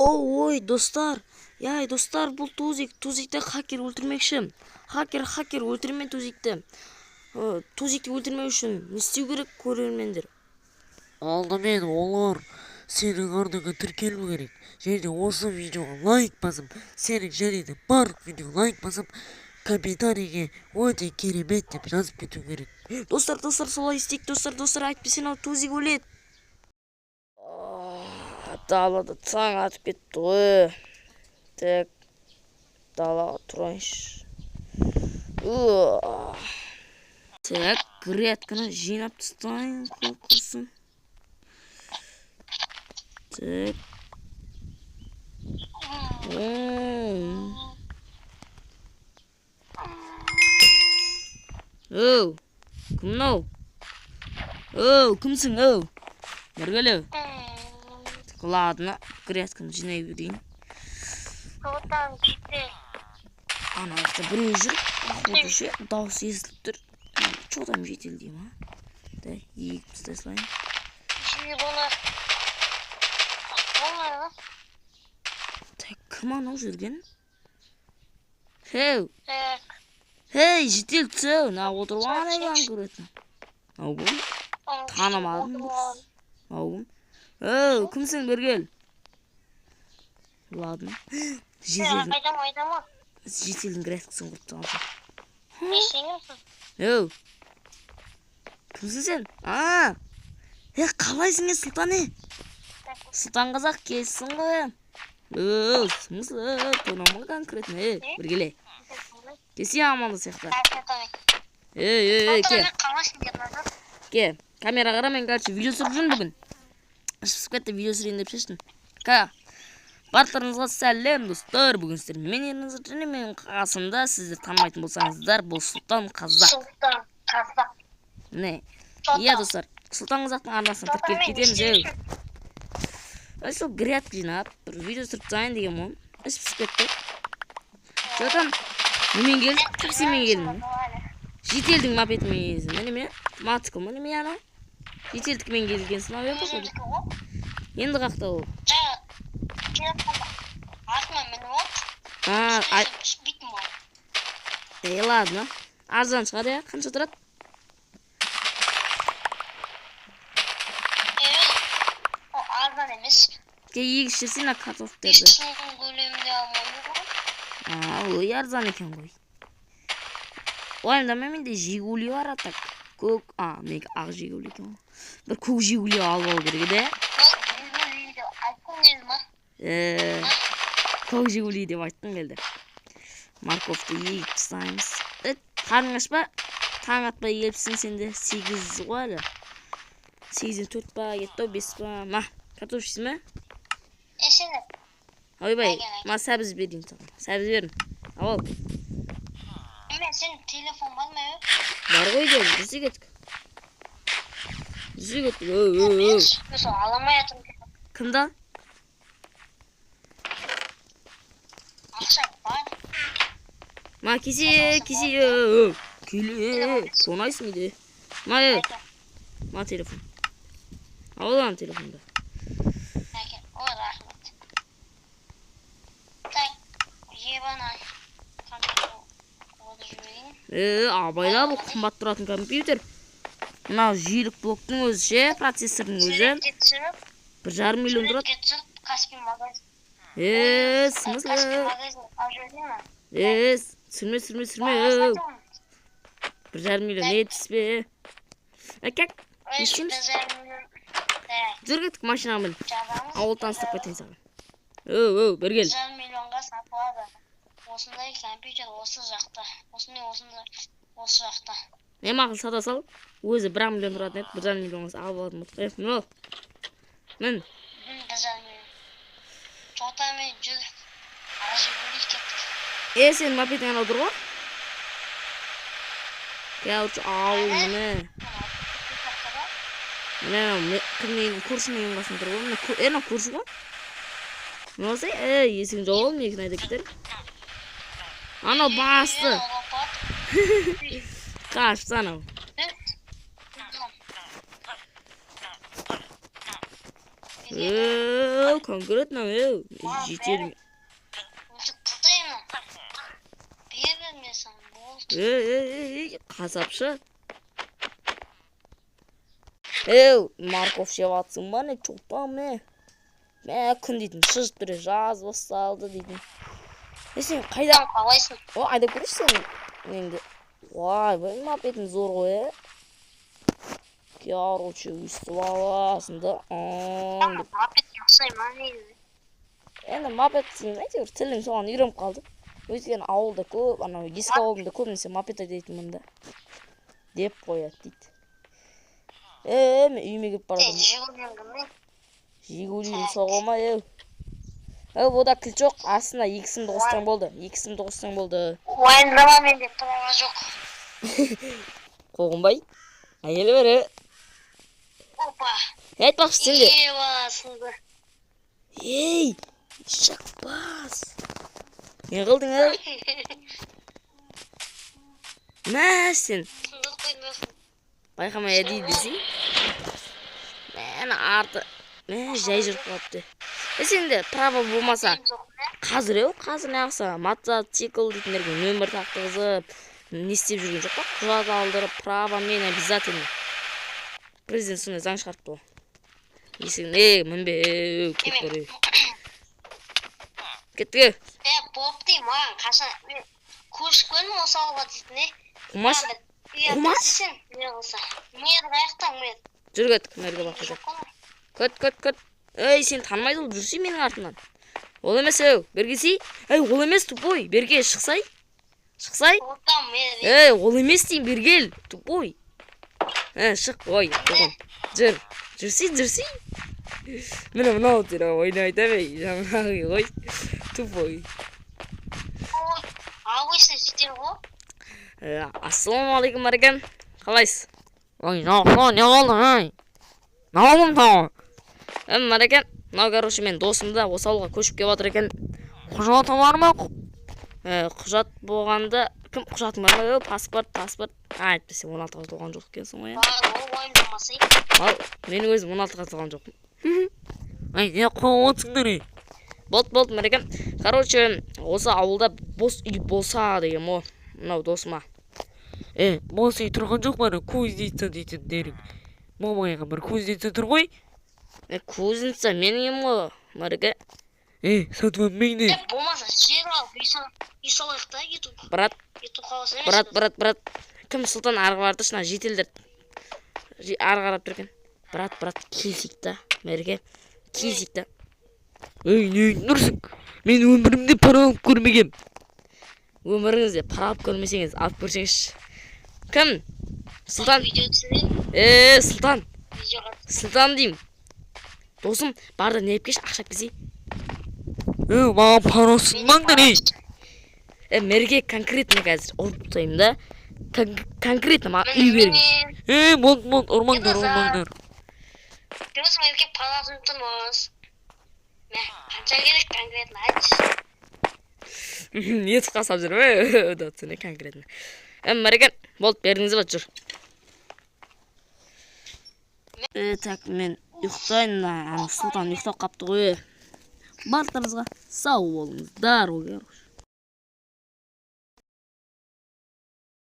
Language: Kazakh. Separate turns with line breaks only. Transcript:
Ой достар. Яй достар, бұл Тузикті хакер өлтірмекші. Хакер өлтірмен Тузикті. Тузикті өлтірмеу үшін не істеу керек көрермендер?
Алдымен олар сенің арнаға тіркелу керек. Және осы видеоға лайк басып, сенің және де барлық видео лайк басып, комментарийге өте керемет деп жазып кету керек.
Достар, солай істейік достар, әйтпесе мынау Тузик өледі. Далада таң атып кетті ғой. Так, далаға тұрайыншы. Так, грядканы жинап тастайын, қоқысын. Так. Оу, кім мынау? Оу, кімсің, оу? Бергелі. Ладно, грядканы жинай берейін.
Содан кетті.
Ана жақта біреу жүр, охота ше, дауыс естіліп тұр. Че там жетел деймін, а? Да, егіп тастай салайын.
Şimdi bunu Bunları
Так, кім анау жүрген? Хей,
Evet.
жетел түсеу, на отырып анайған көретін. Ау бұл? Танымадым бұл. Ау бұл? Оу, кімсің бергел? Ладно.
Айдама.
Жетелдің графикасын құртты алды.
Ne işleniyorsun?
Оу. Кімсің сен? Қалайсың Сұлтан? Сұлтан қазақ келсің ғой. Оу, смыслы, тонамы конкретно. Бергеле. Кесе аманды сияқты. Ке. Ке, камера қара, мен короче видео түсіріп жүрмін бүгін. Шықсып кетті, видео түсірейін деп шештім. Барлықтарыңызға сәлем достар, бүгін сіздер мен еріңіздер және менің қасымда, сіздер танымайтын болсаңыздар, бұл Сұлтан қазақ. Не? Иә достар, Сұлтан қазақтың арнасына тіркеліп кетеміз. Сол грядка жинап, бір видео түсіріп тастайын деген мұн. Шықсып кетті. Жоқам, немен келдім? Таксимен келдім. Жетелдің мопедімен келдім. Неме? Матиком, неме ана? Жетелдікімен келгенсің, ау еді ғой. Енді қақта ол. Ладно. Арзан шығар, я? Қанша тұрады?
O ardan emiş.
Егіс жерсен картофтерді.
Şunun bölümünde almalı.
Ой, арзан екен ғой. Ойымда менде Жигули бар атак. Көк, менікі ақ Жигули екен. Бір көк Жигули алып алу керек еді. Көк Жигули деп айттың келді. Морковты егіп тастаймыз. Қарның аш па? Таң атпай келіпсің сенде. 8 ғой әлі. 8-ден 4 па, кетті 5 па. Ма, картоп жейсің ме?
Eşelim.
Ойбай, ма сәбіз берейін саған. Сәбіз берін. Ал.
Hemen senin telefon var mı?
Бар ғой деді, жүрсе кеттік. Өу.
Nasıl alamayatım.
Кімді?
Akşam var.
Ма, кесе. Келе. Сонайсың еді. Ма телефон. Алған телефонда.
O rahmet. Tak. Yebana.
Абайда бұл қымбат тұратын компьютер. Мынау жиілік блоктың өзі ше, процессордың өзі. 1,5 миллион тұрады.
Каспий магазин.
Смысл?
Каспий магазин. Ажурдың
Сүрме. 1,5 миллион етіспе. Как? Ешкеміз? Жүр кеттік машинамен. Ауыл таныстырып кетейін саған. Оу, бергел.
1,5 миллионға сатылады. Осындай компьютер осы жақта. Осы жақта.
Мақыл сата сал. Өзі 1 миллион тұратын еді. 1,5 миллионға алып алатын бұд. Мынау. Мін.
1,5 миллион. Жоқтамен жүр. Жигули кеттік.
Сен мопедіңен отыр ғой? Кәлші ауыл міне. Міне, кімнен көршінің басын тұр ғой? Мына көрші ғой? Мына олсай, есің жол, мекін айда кетер. Анау басты. Қашты анау. Конкретно жетер.
Tutayım. Bir vermiyorsan bol.
Kasapшы. Марков жеп атсың ба не чолпан ме? Мә күн дейтін шыжып тұр жаз басталды дейтін. Сен қайда?
Қалайсың?
Айда көрші сен енді. Вай, бұл мапетін зор ғой, Короче, өйстіп аласың да.
Мапет жасаймын, негізі.
Енді мапетін, әйтеуір тілім соған үйреніп қалды. Өйткені ауылда көп, анау ескі ауылында көбінесе мапет айтатын мұнда. Деп қояды дейді. Мен үйіме келіп барадым. Жигулиім соғылма, Ода кіл жоқ, астына 2 сымды қоссаң болды. 2 сымды қоссаң болды.
Уайымдама менде права жоқ.
Қоғынбай. Әйелі бәрі.
Опа.
Айтпақшы сенде.
Басылды.
Ей, шақпас. Не қылдың, Мә, сен. Байқамай әдейі десей. Мәні арты. Жай жүріп қалыпты. Сенде право болмаса, қазір неғыса мотоцикл дейтіндерге нөмір тақтығызып, не істеп жүрген жоқ па? Құжат алдырып, право мен обязательно. Президент сондай заң шығарыпты ғой. Есігін, мінбе, кеттік. Кеттік.
Боп дейм, маған қашан көшіп көрдім осы ауылға дейтін,
Құмаш? Құмаш?
Мер қаяқтан мер.
Жүр кеттік, мәрге бақыды. Көт. Сен танымайды ол жүрсей менің артынан. Ол емес, бергесей. Ол емес, тупой, берге, шықсай. Ол емес дейін, бергел, тупой. Шық, ой, жүр. Жүрсей. Мені мұнау тері ойнайды бей, жаңағы ғой, тупой.
Обычный жетер ғой.
Ассалаумағалейкум, Марекан. Қалайсыз?
Ой, не болды, Не болдым тағы?
Марекан, мынау короче мен досымда осы ауылға көшіп кеп жатыр екен.
Құжаты бар ма?
Құжат болғанда, кім құжатың бар ма? Паспорт. Айтпесе 16-ға толған жоқ екенсің ғой. Менің өзім 16-ға толған жоқпын.
Не қойып отырсыңдар?
Болды, Марекан. Короче, осы ауылда бос үй болса деген мо, мынау досыма.
Бос үй тұрған жоқ бары, көздейді дейтіндерің. Мамайға бір көздейді тұр ғой?
Көзінса менің ғой, Марека.
Сатып мейді.
Болмаса, жер алып, үй салайық та,
Брат. Кім сұлтан арғы барды шына жетелдер. Арғы қарап тұрген. Брат, келсек та, Марека. Келсек та.
Не нұрсың? Мен өмірімде пара алып көрмегем.
Өміріңізде пара алып көрмесеңіз, алып көрсеңізші. Кім? Сұлтан. Сұлтан дейм. Досым, барды не епкеш, ақшап кесе.
Маған парасын маңдар,
Мерге конкретно қазір ұрып тұтайым да. Конкретно маған үй беріңіз.
Болды, ұрмаңдар.
Дос мерге парасын тұрмыз. Қанша керек конкретно айтшы.
Етіп қасап жүр, Датсыне конкретно. Мерге, болды, беріңіз бат жүр. Так, мен ұйықтайын, Сұлтан ұйықтап қапты ғой. Барлықтарыңызға сау болыңыздар,